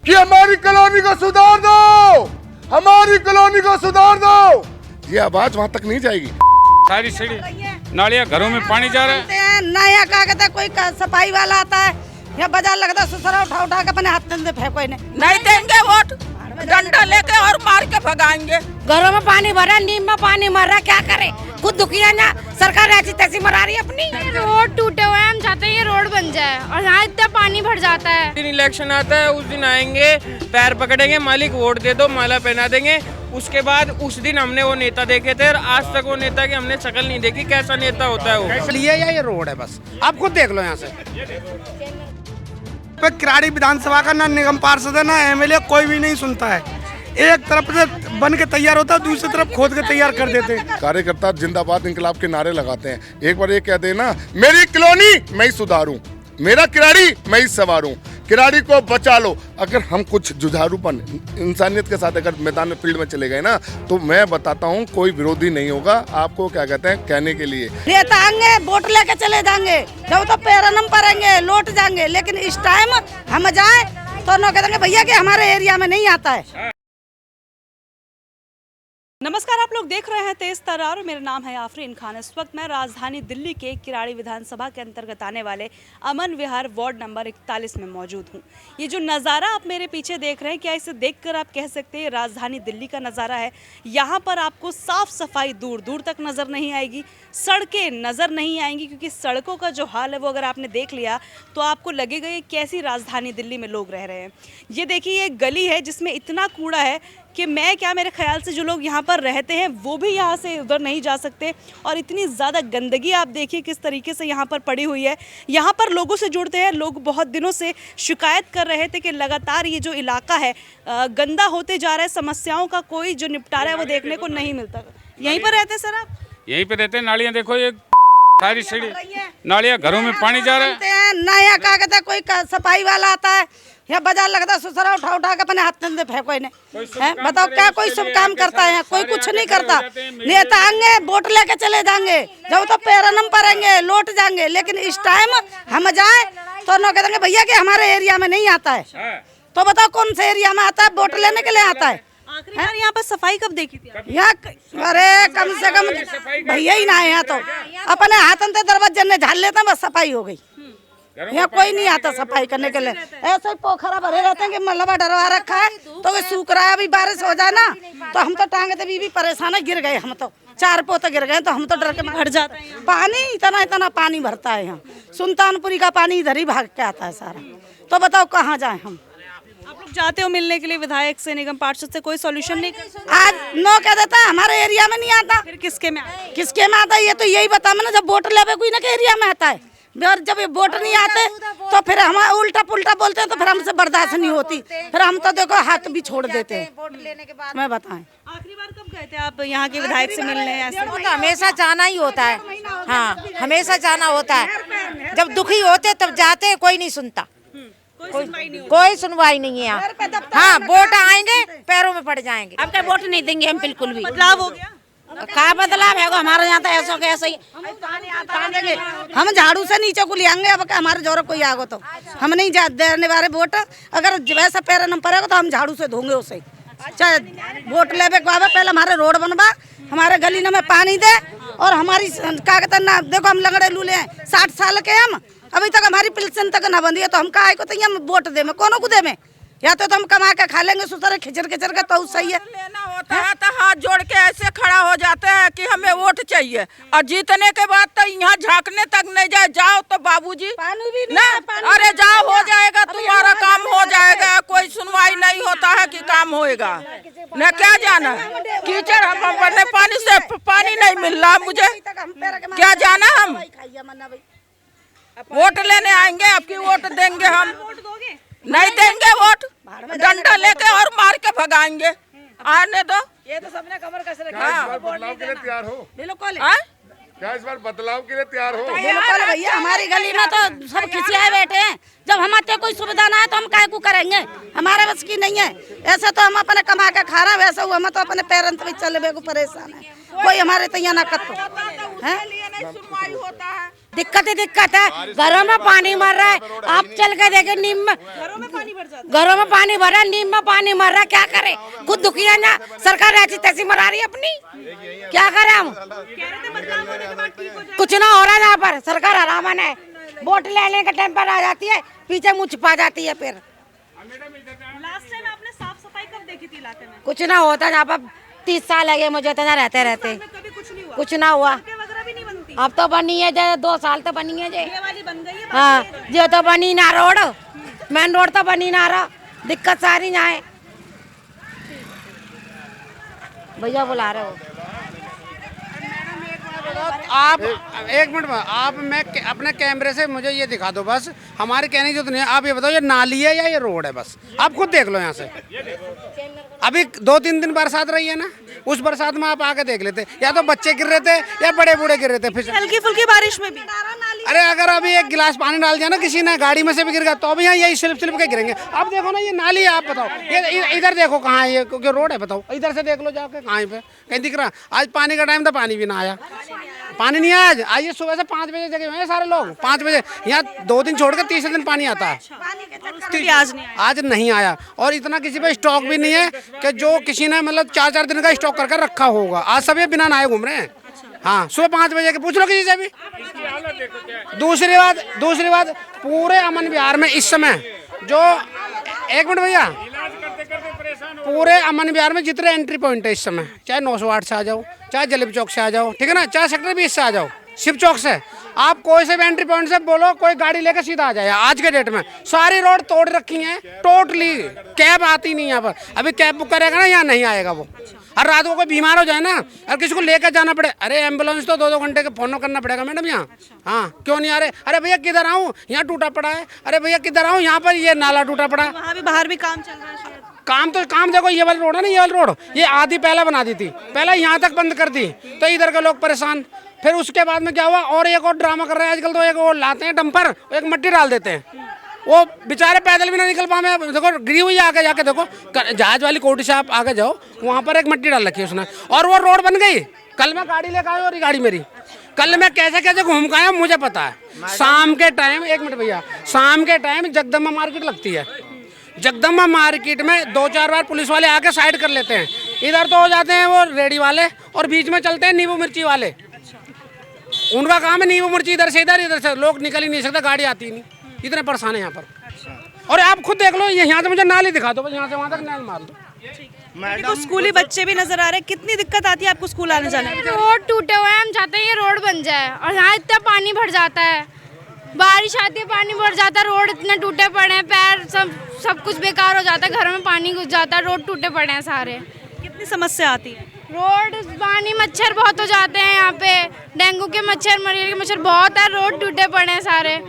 कि हमारी कॉलोनी को सुधार दो, हमारी कॉलोनी को सुधार दो। ये आवाज वहाँ तक नहीं जाएगी। सारी सीढ़ी नालियाँ घरों में पानी जा रहा है। नया क्या कहता है, कोई सफाई वाला आता है या बाजार लगता है, सुसरा उठा उठा के अपने हाथ में फेंको। नहीं देंगे वोट, डंडा लेके और मार के भगाएंगे। घरों में पानी भरा, नीम में पानी मर रहा, क्या करे? खुद दुखिया ना, सरकार ऐसी तैसी मरा रही है अपनी। रोड टूटे हुए हैं, हम चाहते हैं ये रोड बन जाए और यहाँ इतना पानी भर जाता है। दिन इलेक्शन आता है उस दिन आएंगे, पैर पकड़ेंगे, मालिक वोट दे दो, माला पहना देंगे। उसके बाद उस दिन हमने वो नेता देखे थे और आज तक वो नेता की हमने शक्ल नहीं देखी, कैसा नेता होता है वो। इसलिए ये रोड है, बस आप खुद देख लो यहाँ से। किराड़ी विधानसभा का ना निगम पार्षद है ना एमएलए, कोई भी नहीं सुनता है। एक तरफ से बन के तैयार होता है, दूसरी तरफ खोद के तैयार कर देते हैं। कार्यकर्ता जिंदाबाद इंकलाब के नारे लगाते हैं। एक बार ये कहते हैं ना, मेरी कॉलोनी मैं ही सुधारूं, मेरा किराड़ी मैं ही संवारूं, किराड़ी को बचा लो। अगर हम कुछ जुझारूपन इंसानियत के साथ अगर मैदान में फील्ड में चले गए ना, तो मैं बताता हूँ कोई विरोधी नहीं होगा आपको, क्या कहते हैं, कहने के लिए। नेता आएंगे, वोट लेके चले जाएंगे, जब तो पैरनम पड़ेंगे लौट जाएंगे, लेकिन इस टाइम हम जाए तो न कह देंगे भैया कि हमारे एरिया में नहीं आता है। नमस्कार, आप लोग देख रहे हैं तेज तर्रार और मेरा नाम है आफरीन खान। इस वक्त मैं राजधानी दिल्ली के किराड़ी विधानसभा के अंतर्गत आने वाले अमन विहार वार्ड नंबर 41 में मौजूद हूँ। ये जो नज़ारा आप मेरे पीछे देख रहे हैं, क्या इसे देखकर आप कह सकते हैं राजधानी दिल्ली का नज़ारा है? यहाँ पर आपको साफ सफाई दूर दूर तक नज़र नहीं आएगी, सड़कें नज़र नहीं आएंगी, क्योंकि सड़कों का जो हाल है वो अगर आपने देख लिया तो आपको लगेगा ये कैसी राजधानी दिल्ली में लोग रह रहे हैं। ये देखिए, ये गली है जिसमें इतना कूड़ा है कि मैं क्या, मेरे ख्याल से जो लोग यहाँ पर रहते हैं वो भी यहाँ से उधर नहीं जा सकते। और इतनी ज़्यादा गंदगी आप देखिए किस तरीके से यहाँ पर पड़ी हुई है। यहाँ पर लोगों से जुड़ते हैं, लोग बहुत दिनों से शिकायत कर रहे थे कि लगातार ये जो इलाका है गंदा होते जा रहा है, समस्याओं का कोई जो निपटारा है वो देखने को नहीं मिलता। यहीं पर रहते हैं सर आप? यहीं पे रहते हैं। नालियाँ देखो, ये सारी सीढ़ी नालियाँ घरों में पानी जा रहा है। नया क्या कहता है, कोई सफाई वाला आता है या बाजार लगता है, सुसरा उठा उठा के अपने हाथ में फेंको। बताओ क्या कोई शुभ काम करता है? कोई कुछ नहीं करता। नेता आएंगे, वोट लेके चले जाएंगे, जब तो पैरनम पड़ेंगे लौट जाएंगे, लेकिन इस टाइम हम जाए तो न कह देंगे भैया कि हमारे एरिया में नहीं आता है। तो बताओ कौन से एरिया में आता है, वोट लेने के लिए आता है? आखिरी बार यहाँ पर सफाई कब देखी थी? यहाँ अरे कम से कम भैया ही ना है यहाँ, तो अपने हाथों से दरवाजे ने झाल लेते हैं, बस सफाई हो गई। यहाँ कोई नहीं आता सफाई करने के लिए। ऐसे ही पोखरा भरे रहते हैं कि मलबा डरवा रखा है, तो वो सूख रहा है। अभी बारिश हो जाए ना तो हम तो टांगे थे भी परेशान है, गिर गए हम तो, 4 पोते गिर गए, तो हम तो डर के भर जाते हैं। पानी इतना इतना पानी भरता है यहाँ, सुल्तानपुरी का पानी इधर ही भाग के आता है सारा। तो बताओ कहाँ जाए हम? आप लोग जाते हो मिलने के लिए विधायक से, निगम पार्षद से, कोई सॉल्यूशन नहीं? आज नो कह देता है हमारे एरिया में नहीं आता। फिर किसके में आता है? किसके में आता है ये तो यही बता मैं, जब वोट लेवे कोई ना के एरिया में आता है, और जब ये वोट नहीं आते तो फिर हम उल्टा पुल्टा बोलते हैं, तो फिर हमसे बर्दाश्त नहीं होती, फिर हम तो देखो हाथ भी छोड़ देते हैं। वोट लेने के बाद मैं बताएं, आखिरी बार कब गए थे आप यहाँ के विधायक से मिलने? ऐसे वो तो हमेशा जाना ही होता है। हाँ, हमेशा जाना होता है। जब दुखी होते तब जाते हैं, कोई नहीं सुनता, कोई सुनवाई नहीं है यहाँ। हाँ, वोट आएंगे पैरों में पड़ जाएंगे। आपके वोट नहीं देंगे हम बिल्कुल भी। बदलाव हो गया? क्या बदलाव है? हमारे यहाँ तो ऐसा कैसे ही हम झाड़ू से नीचे को लियांगे। अब हमारे जोर कोई आगो तो हम नहीं देने वाले वोट। अगर वैसा पैर न पड़ेगा तो हम झाड़ू से धोंगे उसे। चाहे वोट लेवे को आवे, पहले हमारे रोड बनवा, हमारे गली में पानी दे, और हमारी क्या कहते ना, देखो हम लंगड़े लूले हैं, 60 साल के हम, अभी तक हमारी पेंशन तक ना बंदी है, तो हम काहे को तो हम वोट दे में, कोनो को दे में? या तो हम कमा के खा लेंगे सुसरे खिचर खिचर के, तो सही है। लेना होता है तो हाथ जोड़ के ऐसे खड़ा हो जाते हैं कि हमें वोट चाहिए, और जीतने के बाद तो यहाँ झांकने तक नहीं जाए। जाओ तो बाबूजी ना, अरे जाओ, हो जाएगा तुम्हारा काम, हो जाएगा, कोई सुनवाई नहीं होता है कि काम होएगा न। क्या जाना कीचड़, हम अपने पानी से पानी नहीं मिल रहा मुझे, क्या जाना? हम वोट लेने आएंगे, आपकी वोट देंगे हम? नहीं देंगे वोट, डंडा लेके और मार के भगाएंगे। आने दो। ये तो सबने कमर कस रखी है। बदलाव के लिए तैयार हो? बिल्कुल। क्या इस बार बदलाव के लिए तैयार हो? बिल्कुल भैया, हमारी गली में तो सब खिसियाए बैठे हैं। जब हमारे कोई सुविधा ना है तो हम काहे को करेंगे? हमारे बस की नहीं है। ऐसे तो हम अपने कमा के खा रहे हैं, वैसे हम तो अपने पैरन पे चले को परेशान है। कोई हमारे तैयार ना करते हैं। दिक्कत ही दिक्कत है। घरों में पानी मर रहा है। आप चल के देखे नीम में, घरों में पानी भर रहा है, नीम में पानी मर रहा है। क्या करे, खुद दुखी है ना। सरकार ऐसी तैसी मरा रही है अपनी, क्या करें हम। कुछ ना हो रहा है यहाँ पर। सरकार हरामन है, वोट लेने के टाइम पर आ जाती है, पीछे मुँह छुपा जाती है। फिर लास्ट टाइम आपने साफ सफाई कब देखी थी इलाके में? कुछ ना होता यहाँ पर। 30 साल लगे मुझे तो ना रहते कभी कुछ नहीं हुआ? कुछ ना हुआ। वगैरह भी नहीं बनती? अब तो बनी है, जैसे 2 साल तो बनी है। ये वाली बन गई है? हाँ, जो तो बनी ना रोड, मेन रोड तो बनी ना रहा। दिक्कत सारी यहाँ है। भैया बुला रहे हो। आप एक मिनट में, आप मैं अपने कैमरे से मुझे ये दिखा दो बस। हमारे कहने की जरूरत नहीं है। आप ये बताओ, ये नाली है या ये रोड है? बस आप खुद देख लो यहाँ से। अभी 2-3 दिन बरसात रही है ना, उस बरसात में आप आके देख लेते, या तो बच्चे गिर रहे थे या बड़े बूढ़े गिर रहे थे। फिर हल्की फुल्की बारिश में भी? अरे अगर अभी एक गिलास पानी डाल दिया ना किसी ने, गाड़ी में से भी गिर गया, तो अभी यहाँ यही स्लिप के गिरेंगे। अब देखो ना, ये नाली है। आप बताओ, ये इधर देखो कहाँ है ये, क्योंकि रोड है। बताओ इधर से देख लो जाके, कहाँ पे कहीं दिख रहा। आज पानी का टाइम था, पानी भी ना आया। पानी नहीं आया आज ये सुबह से 5 बजे जगह हुए हैं सारे लोग। 5 बजे यहाँ 2 दिन छोड़कर तीसरे दिन पानी आता है। आज नहीं आया। और इतना किसी पे स्टॉक भी नहीं है कि जो किसी ने मतलब 4-4 दिन का स्टॉक करके रखा होगा। आज सब ये बिना नहाए घूम रहे हैं। हाँ, सुबह 5 बजे के पूछ लो किसी से भी। दूसरी बात पूरे अमन विहार में इस समय जो, एक मिनट भैया, पूरे अमन विहार में जितने एंट्री पॉइंट है इस समय, चाहे 908 से आ जाओ, चाहे जलेबी चौक से आ जाओ, ठीक है ना, चाहे सेक्टर 20 से आ जाओ, शिव चौक से, आप कोई से भी एंट्री पॉइंट से बोलो, कोई गाड़ी लेकर सीधा आ जाए। आज के डेट में सारी रोड तोड़ रखी हैं टोटली। कैब आती नहीं यहाँ पर। अभी कैब बुक करेगा ना, यहाँ नहीं आएगा वो। और रात को कोई बीमार हो जाए ना, और किसी को लेकर जाना पड़े, अरे एम्बुलेंस तो 2-2 घंटे के फोन करना पड़ेगा मैडम यहाँ। हाँ, क्यों नहीं आ रहे? अरे भैया किधर आऊँ, यहाँ टूटा पड़ा है। अरे भैया किधर आऊँ, यहाँ पर ये नाला टूटा पड़ा है। वहाँ भी बाहर भी काम चल रहा है शायद। काम देखो, ये वाली रोड है ना, ये वाली रोड, ये आधी पहले बना दी थी, पहले यहाँ तक बंद कर दी, तो इधर के लोग परेशान। फिर उसके बाद में क्या हुआ, और एक और ड्रामा कर रहे हैं आजकल। तो एक और लाते हैं डंपर, एक मिट्टी डाल देते हैं, वो बेचारे पैदल भी ना निकल पाए। देखो गिरी हुई है, आगे जाके देखो, जहाज वाली कोठी से आप आगे जाओ, वहाँ पर एक मिट्टी डाल रखी है उसने, और वो रोड बन गई। कल मैं गाड़ी लेकर आया, और ये गाड़ी मेरी, कल मैं कैसे कैसे घूम के आया मुझे पता है। शाम के टाइम, एक मिनट भैया, शाम के टाइम जगदम्बा मार्केट लगती है। जगदम्बा मार्केट में 2-4 बार पुलिस वाले आके साइड कर लेते हैं। इधर तो हो जाते हैं वो रेडी वाले, और बीच में चलते हैं नींबू मिर्ची वाले। उनका काम है नींबू मिर्ची, इधर से इधर से लोग निकल ही नहीं सकते, गाड़ी आती नहीं। इतने परेशान है यहाँ पर। और आप खुद देख लो, यहाँ से मुझे नाली दिखा दो, बस यहाँ से वहाँ तक नाल मार दो। देखो स्कूली बच्चे भी नजर आ रहे हैं। कितनी दिक्कत आती है आपको स्कूल आने जाने में? रोड टूटे हुए हैं, हम चाहते हैं ये रोड बन जाए। और यहाँ इतना पानी भर जाता है, बारिश आती है पानी भर जाता है, रोड इतने टूटे पड़े हैं, पैर सब कुछ बेकार हो जाता है, घरों में पानी घुस जाता है, रोड टूटे पड़े हैं सारे। कितनी समस्या आती है? रोड पानी, मच्छर बहुत हो जाते हैं यहाँ पे, डेंगू के मच्छर, मलेरिया के मच्छर बहुत है। रोड टूटे पड़े हैं सारे,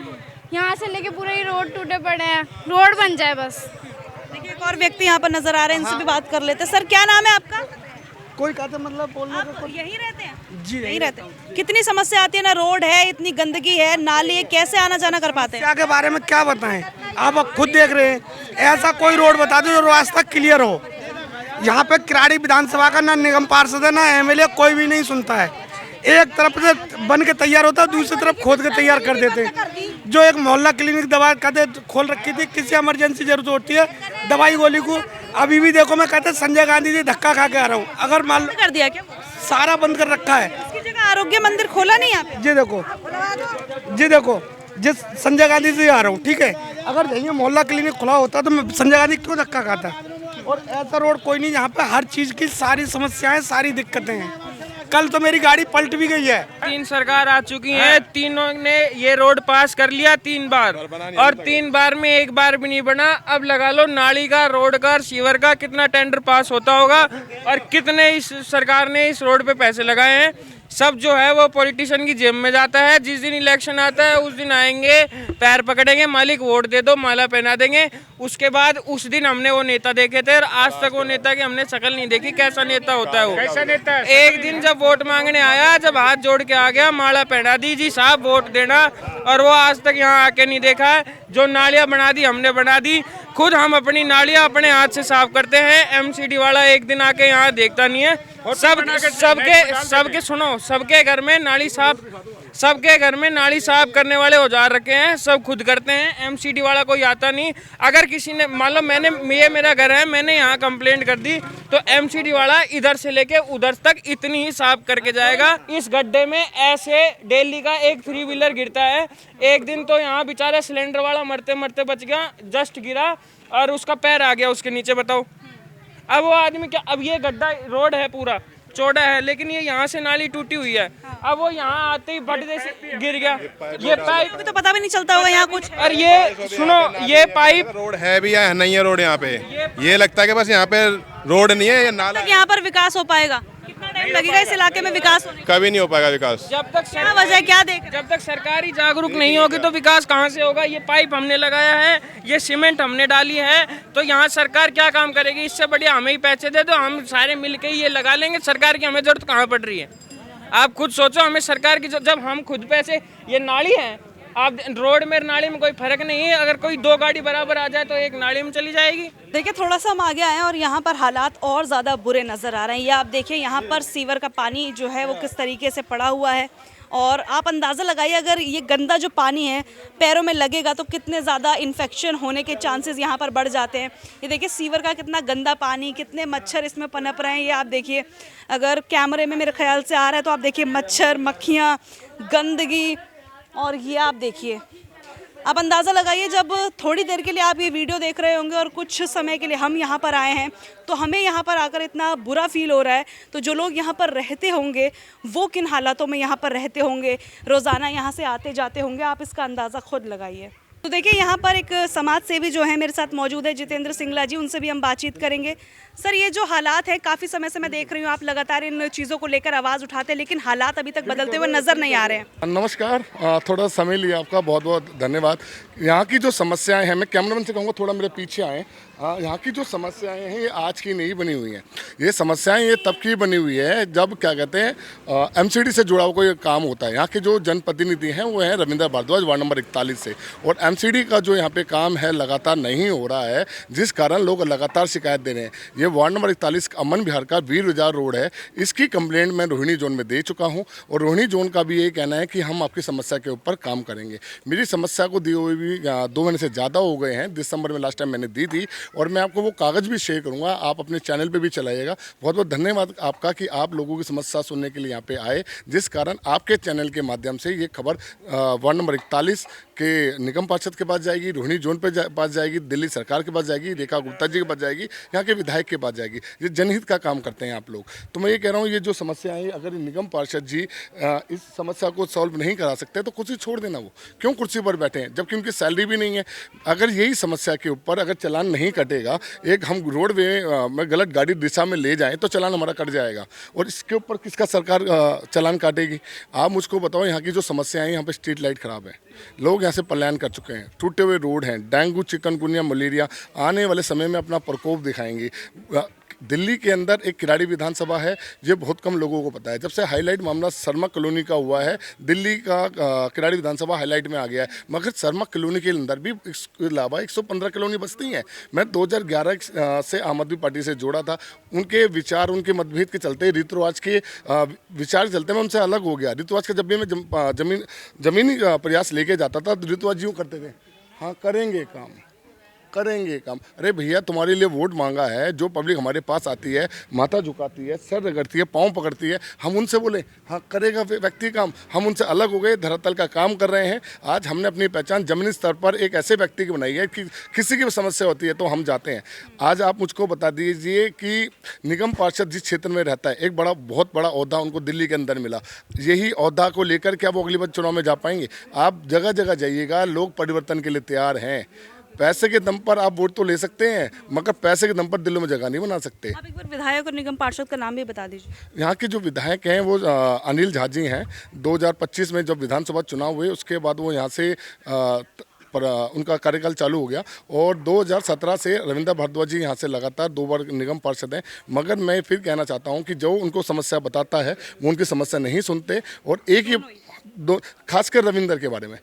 यहाँ से लेके पूरे ही रोड टूटे पड़े हैं। रोड बन जाए बस। देखिए एक और व्यक्ति यहाँ पर नजर आ रहे हैं, इनसे भी बात कर लेते हैं। सर क्या नाम है आपका? कोई कहते मतलब बोलने आप का यहीं रहते हैं? जी यहीं रहते हैं। कितनी समस्या आती है ना, रोड है, इतनी गंदगी है, नाली है, कैसे आना जाना कर पाते हैं? क्या के बारे में क्या बताएं, आप खुद देख रहे हैं। ऐसा कोई रोड बता दो जो रास्ता क्लियर हो। यहाँ पे किराड़ी विधानसभा का ना निगम पार्षद है ना एमएलए, कोई भी नहीं सुनता है। एक तरफ से बन के तैयार होता है, दूसरी तरफ खोद के तैयार कर देते हैं। जो एक मोहल्ला क्लिनिक दवा कहते खोल रखी थी, किसी इमरजेंसी जरूरत होती है दवाई गोली को, अभी भी देखो मैं कहते संजय गांधी जी धक्का खा के आ रहा हूँ। अगर मान लो कर दिया क्या? सारा बंद कर रखा है। इसकी जगह आरोग्य मंदिर खोला नहीं यहाँ पे? जी देखो जिस संजय गांधी से आ रहा हूँ, ठीक है, अगर यही मोहल्ला क्लिनिक खुला होता तो मैं संजय गांधी क्यों धक्का खाता। और ऐसा रोड कोई नहीं, यहाँ पे हर चीज की सारी समस्याएं, सारी दिक्कतें हैं। कल तो मेरी गाड़ी पलट भी गई है। 3 सरकार आ चुकी है, तीनों ने ये रोड पास कर लिया 3 बार, और 3 बार में 1 बार भी नहीं बना। अब लगा लो नाली का, रोड का, सीवर का कितना टेंडर पास होता होगा, और कितने इस सरकार ने इस रोड पे पैसे लगाए हैं। सब जो है वो पॉलिटिशियन की जेब में जाता है। जिस दिन इलेक्शन आता है उस दिन आएंगे, पैर पकड़ेंगे, मालिक वोट दे दो, माला पहना देंगे। उसके बाद उस दिन हमने वो नेता देखे थे, और आज तक वो नेता की हमने शक्ल नहीं देखी, कैसा नेता होता है वो। कैसा नेता? एक दिन जब वोट मांगने आया, जब हाथ जोड़ के आ गया, माला पहना दी, जी साहब वोट देना, और वो आज तक यहाँ आके नहीं देखा है। जो नालियाँ बना दी हमने बना दी, खुद हम अपनी नालियाँ अपने हाथ से साफ करते हैं। एमसीडी वाला एक दिन आके यहाँ देखता नहीं है। सबके सुनो, सबके घर में नाली साफ सबके घर में नाली साफ करने वाले औजार रखे हैं, सब खुद करते हैं, एमसीडी वाला कोई आता नहीं। अगर किसी ने मान लो ये मेरा घर है, मैंने यहाँ कंप्लेंट कर दी तो एमसीडी वाला इधर से लेके उधर तक इतनी ही साफ करके जाएगा। इस गड्ढे में ऐसे डेली का एक 3 व्हीलर गिरता है। एक दिन तो यहाँ बेचारा सिलेंडर वाला मरते मरते बच गया, जस्ट गिरा और उसका पैर आ गया उसके नीचे। बताओ अब वो आदमी क्या, अब ये गड्ढा रोड है पूरा चौड़ा है, लेकिन ये यहाँ से नाली टूटी हुई है, अब वो यहाँ आते ही बड़े से गिर गया। ये पाइप तो पता भी नहीं चलता होगा यहाँ कुछ। और ये सुनो, ये पाइप रोड है भी या नहीं है रोड यहाँ पे, ये लगता है कि बस यहाँ पे रोड नहीं है, ये नाला। यहाँ पर विकास हो पाएगा? कितना टाइम लगेगा इस इलाके में विकास होने? कभी नहीं हो पाएगा विकास। जब तक क्या वजह, क्या देख? जब तक सरकारी जागरूक नहीं होगी तो विकास कहाँ से होगा। ये पाइप हमने लगाया है, ये सीमेंट हमने डाली है, तो यहाँ सरकार क्या काम करेगी? इससे बढ़िया हमें ही पैसे दे दो, हम सारे मिलके ही ये लगा लेंगे। सरकार की हमें जरूरत कहाँ पड़ रही है? आप खुद सोचो, हमें सरकार की जब हम खुद पैसे, ये नाली है, आप रोड में नाली में कोई फर्क नहीं है। अगर कोई 2 गाड़ी बराबर आ जाए तो एक नाली में चली जाएगी। देखिए थोड़ा सा हम आगे आए हैं और यहाँ पर हालात और ज़्यादा बुरे नज़र आ रहे हैं। ये आप देखिए यहाँ पर सीवर का पानी जो है वो किस तरीके से पड़ा हुआ है, और आप अंदाज़ा लगाइए अगर ये गंदा जो पानी है पैरों में लगेगा तो कितने ज़्यादा इन्फेक्शन होने के चांसेस यहाँ पर बढ़ जाते हैं। ये देखिए सीवर का कितना गंदा पानी, कितने मच्छर इसमें पनप रहे हैं। ये आप देखिए, अगर कैमरे में मेरे ख्याल से आ रहा है तो आप देखिए मच्छर, मक्खियाँ, गंदगी, और ये आप देखिए, आप अंदाज़ा लगाइए जब थोड़ी देर के लिए आप ये वीडियो देख रहे होंगे और कुछ समय के लिए हम यहाँ पर आए हैं तो हमें यहाँ पर आकर इतना बुरा फील हो रहा है, तो जो लोग यहाँ पर रहते होंगे वो किन हालातों में यहाँ पर रहते होंगे, रोज़ाना यहाँ से आते जाते होंगे, आप इसका अंदाज़ा खुद लगाइए। तो देखिए यहाँ पर एक समाज सेवी जो है मेरे साथ मौजूद है, जितेंद्र सिंगला जी, उनसे भी हम बातचीत करेंगे। सर, ये जो हालात है, काफ़ी समय से मैं देख रही हूँ आप लगातार इन चीज़ों को लेकर आवाज़ उठाते हैं, लेकिन हालात अभी तक बदलते हुए नज़र नहीं आ रहे हैं। नमस्कार, थोड़ा समय लिया आपका, बहुत बहुत धन्यवाद। यहाँ की जो समस्याएं हैं, मैं कैमरामैन से कहूँगा थोड़ा मेरे पीछे आएँ। यहाँ की जो समस्याएं हैं ये आज की नहीं बनी हुई हैं। ये समस्याएं ये तब की बनी हुई है जब क्या कहते हैं एमसीडी से जुड़ा हुआ कोई काम होता है। यहाँ के जो जनप्रतिनिधि हैं वो हैं रविंद्र भारद्वाज, वार्ड नंबर 41 से, और एमसीडी का जो यहाँ पे काम है लगातार नहीं हो रहा है, जिस कारण लोग लगातार शिकायत दे रहे हैं। ये वार्ड नंबर 41 अमन विहार का वीर विजार रोड है, इसकी कंप्लेंट मैं रोहिणी जोन में दे चुका हूँ, और रोहिणी जोन का भी यही कहना है कि हम आपकी समस्या के ऊपर काम करेंगे। मेरी समस्या को दिए हुए भी 2 महीने से ज़्यादा हो गए हैं, दिसंबर में लास्ट टाइम मैंने दी थी, और मैं आपको वो कागज़ भी शेयर करूंगा, आप अपने चैनल पे भी चलाइएगा। बहुत बहुत धन्यवाद आपका कि आप लोगों की समस्या सुनने के लिए यहाँ पे आए, जिस कारण आपके चैनल के माध्यम से ये खबर वार्ड नंबर 41 के निगम पार्षद के पास जाएगी, रोहिणी जोन पे पास जाएगी, दिल्ली सरकार के पास जाएगी, रेखा गुप्ता जी के पास जाएगी, यहाँ के विधायक के पास जाएगी। ये जनहित का काम करते हैं आप लोग। तो मैं ये कह रहा हूँ, ये जो समस्या है, अगर निगम पार्षद जी इस समस्या को सॉल्व नहीं करा सकते तो कुर्सी छोड़ देना। वो क्यों कुर्सी पर बैठे हैं जबकि उनकी सैलरी भी नहीं है? अगर यही समस्या के ऊपर अगर चालान नहीं कटेगा, एक हम रोड में गलत गाड़ी दिशा में ले जाएं तो चालान हमारा कट जाएगा, और इसके ऊपर किसका सरकार चालान काटेगी? आप मुझको बताओ। यहाँ की जो समस्याएं हैं, यहाँ पे स्ट्रीट लाइट खराब है, लोग यहाँ से पलायन कर चुके हैं, टूटे हुए रोड हैं, डेंगू, चिकनगुनिया, मलेरिया आने वाले समय में अपना प्रकोप दिखाएंगे। दिल्ली के अंदर एक किराड़ी विधानसभा है, ये बहुत कम लोगों को पता है। जब से हाईलाइट मामला शर्मा कॉलोनी का हुआ है, दिल्ली का किराड़ी विधानसभा हाईलाइट में आ गया है, मगर शर्मा कॉलोनी के अंदर भी इसके अलावा 115 कॉलोनी बसती हैं। मैं 2011 से आम आदमी पार्टी से जोड़ा था, उनके विचार, उनके मतभेद के चलते, रीतरिवाज के विचार के चलते मैं उनसे अलग हो गया। रीतरिवाज का जब भी मैं जमीनी प्रयास लेके जाता था तो रीतरिवाज यूँ करते थे, हाँ करेंगे काम, करेंगे काम। अरे भैया, तुम्हारे लिए वोट मांगा है, जो पब्लिक हमारे पास आती है, माथा झुकाती है, सर रगड़ती है, पाँव पकड़ती है, हम उनसे बोले हाँ करेगा व्यक्ति काम? हम उनसे अलग हो गए, धरातल का काम कर रहे हैं। आज हमने अपनी पहचान जमीनी स्तर पर एक ऐसे व्यक्ति की बनाई है कि किसी की भी समस्या होती है तो हम जाते हैं। आज आप मुझको बता दीजिए कि निगम पार्षद जिस क्षेत्र में रहता है, एक बहुत बड़ा ओहदा उनको दिल्ली के अंदर मिला, यही ओहदा को लेकर क्या वो अगली बार चुनाव में जा पाएंगे? आप जगह जगह जाइएगा, लोग परिवर्तन के लिए तैयार हैं। पैसे के दम पर आप वोट तो ले सकते हैं, मगर पैसे के दम पर दिलों में जगह नहीं बना सकते। आप एक बार विधायक और निगम पार्षद का नाम भी बता दीजिए। यहाँ के जो विधायक हैं वो अनिल झा जी हैं। 2025 में जब विधानसभा चुनाव हुए उसके बाद वो यहाँ से पर उनका कार्यकाल चालू हो गया, और 2017 से रविंद्र भारद्वाज जी यहाँ से लगातार 2 बार निगम पार्षद हैं। मगर मैं फिर कहना चाहता हूँ कि जो उनको समस्या बताता है वो उनकी समस्या नहीं सुनते, और एक ही खासकर रविंद्र के बारे में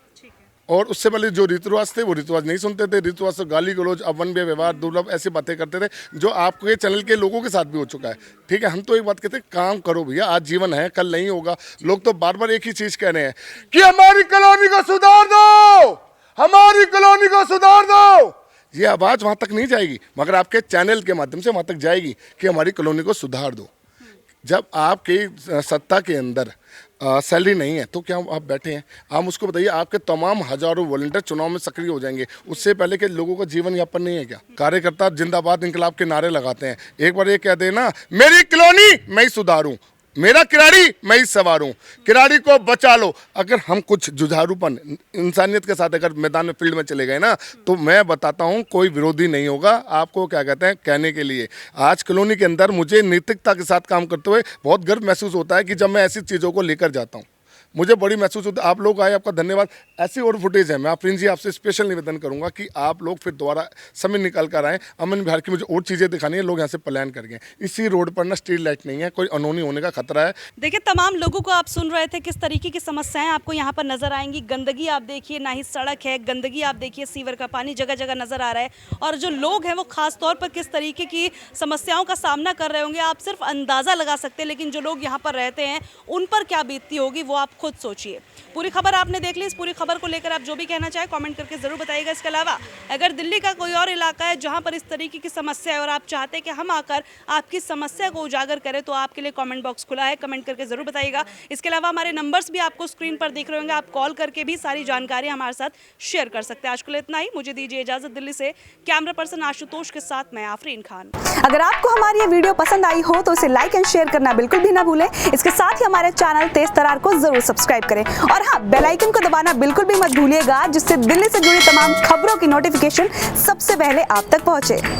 और उससे पहले जो रीति रिवाज थे वो रीति रिवाज नहीं सुनते थे। रीति रिवाज से गाली गलौज, अवन्य व्यवहार, दुर्लभ, ऐसी बातें करते थे जो आपके चैनल के लोगों के साथ भी हो चुका है। ठीक है, हम तो एक बात कहते हैं, काम करो भैया, आज जीवन है, कल नहीं होगा। लोग तो बार बार एक ही चीज कह रहे हैं कि हमारी कॉलोनी को सुधार दो, हमारी कॉलोनी को सुधार दो। ये आवाज वहां तक नहीं जाएगी, मगर आपके चैनल के माध्यम से वहां तक जाएगी कि हमारी कॉलोनी को सुधार दो। जब आपकी सत्ता के अंदर सैलरी नहीं है तो क्या आप बैठे हैं? आप उसको बताइए, आपके तमाम हजारों वॉलंटियर चुनाव में सक्रिय हो जाएंगे, उससे पहले के लोगों का जीवन यापन नहीं है क्या? कार्यकर्ता जिंदाबाद इंकलाब के नारे लगाते हैं, एक बार ये कह देना मेरी कॉलोनी मैं ही सुधारूं, मेरा किराड़ी मैं ही सवारूं, किराड़ी को बचा लो। अगर हम कुछ जुझारूपन इंसानियत के साथ अगर मैदान में फील्ड में चले गए ना, तो मैं बताता हूं कोई विरोधी नहीं होगा आपको क्या कहते हैं कहने के लिए। आज कॉलोनी के अंदर मुझे नैतिकता के साथ काम करते हुए बहुत गर्व महसूस होता है कि जब मैं ऐसी चीज़ों को लेकर जाता हूँ, मुझे बड़ी महसूस होता है। आप लोग आए, आपका धन्यवाद। ऐसी और फुटेज है, मैं आफरीन जी आपसे स्पेशल निवेदन करूंगा कि आप लोग फिर दोबारा समय निकाल कर आएँ। अमन विहार की मुझे और चीज़ें दिखानी है, लोग यहाँ से पलायन कर गए। इसी रोड पर ना स्ट्रीट लाइट नहीं है, कोई अनहोनी होने का खतरा है। देखिए, तमाम लोगों को आप सुन रहे थे, किस तरीके की समस्याएं आपको यहाँ पर नजर आएंगी। गंदगी आप देखिए, ना ही सड़क है, गंदगी आप देखिए, सीवर का पानी जगह जगह नजर आ रहा है। और जो लोग हैं वो खास तौर पर किस तरीके की समस्याओं का सामना कर रहे होंगे आप सिर्फ अंदाजा लगा सकते हैं, लेकिन जो लोग यहाँ पर रहते हैं उन पर क्या बीतती होगी वो आप खुद सोचिए। पूरी खबर आपने देख ली। इस पूरी खबर को लेकर आप जो भी कहना चाहे कमेंट करके जरूर बताइएगा। इसके अलावा अगर दिल्ली का कोई और इलाका है जहां पर इस तरीके की समस्या है और आप चाहते हैं कि हम आकर आपकी समस्या को उजागर करें, तो आपके लिए कमेंट बॉक्स खुला है, कमेंट करके जरूर बताइएगा। इसके अलावा हमारे नंबर्स भी आपको स्क्रीन पर दिख रहे होंगे, आप कॉल करके भी सारी जानकारी हमारे साथ शेयर कर सकते हैं। आज के लिए इतना ही, मुझे दीजिए इजाजत। दिल्ली से कैमरा पर्सन आशुतोष के साथ मैं आफरीन खान। अगर आपको हमारी ये वीडियो पसंद आई हो तो इसे लाइक एंड शेयर करना बिल्कुल भी ना भूलें। इसके साथ ही हमारे चैनल तेज तरार को जरूर सब्सक्राइब करें और हाँ, बेल आइकन को दबाना बिल्कुल भी मत भूलिएगा, जिससे दिल्ली से जुड़ी तमाम खबरों की नोटिफिकेशन सबसे पहले आप तक पहुंचे।